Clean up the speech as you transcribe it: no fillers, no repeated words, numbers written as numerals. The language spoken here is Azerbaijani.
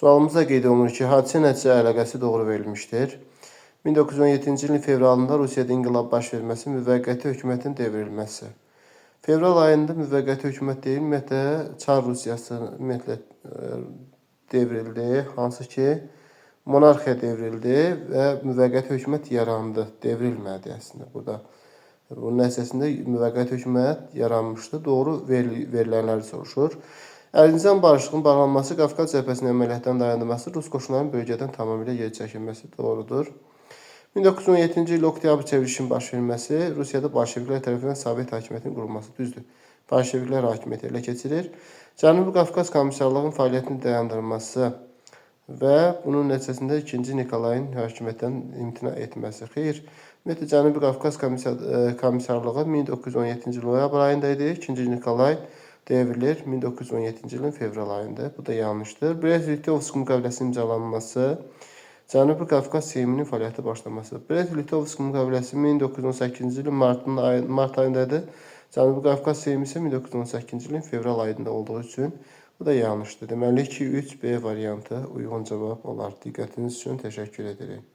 Sualımızda qeyd olunur ki, hadisə nəticə əlaqəsi doğru verilmişdir. 1917-ci ilin fevralında Rusiyada inqilab baş verməsi, müvəqqəti hökumətin devrilməsi. Fevral ayında müvəqqəti hökumət deyil, ümumiyyətlə Çar Rusiyası devrildi, hansı ki monarxiya devrildi və müvəqqəti hökumət yarandı, devrilmədi əslində burada. Bunun nəticəsində müvəqqəti hökumət yaranmışdı, doğru verilənləri soruşur. Erzincan barışığının bağlanması, Qafqaz cəbhəsinin əməliyyatdan dayandırılması, Rus qoşunlarının bölgədən tamamilə geri çəkilməsi doğrudur. 1917-ci il oktyabr çevrilişinin baş verməsi, Rusiyada bolşeviklər tərəfindən Sovet hakimiyyətinin qurulması, düzdür. Bolşeviklər hakimiyyəti elə keçirir. Cənubi Qafqaz Komissarlığının fəaliyyətini dayandırılması və bunun nəticəsində 2-ci Nikolayın hakimiyyətdən imtina etməsi. Xeyr, ümumiyyətlə Cənubi Qafqaz Komissarlığı 1917-ci il noyabr ayında idi, 2-ci Nikolay devrilir 1917-ci ilin fevral ayında. Bu da yanlışdır. Brest-Litovsk müqaviləsinin imzalanması, Cənubi Qafqaz Seyminin fəaliyyəti başlaması. Brest-Litovsk müqaviləsi 1918-ci ilin mart ayındadır. Cənubi Qafqaz Seymi isə 1918-ci ilin fevral ayında olduğu üçün bu da yanlışdır. Deməli ki, 3B variantı uyğun cavab olar. Diqqətiniz üçün təşəkkür edirik.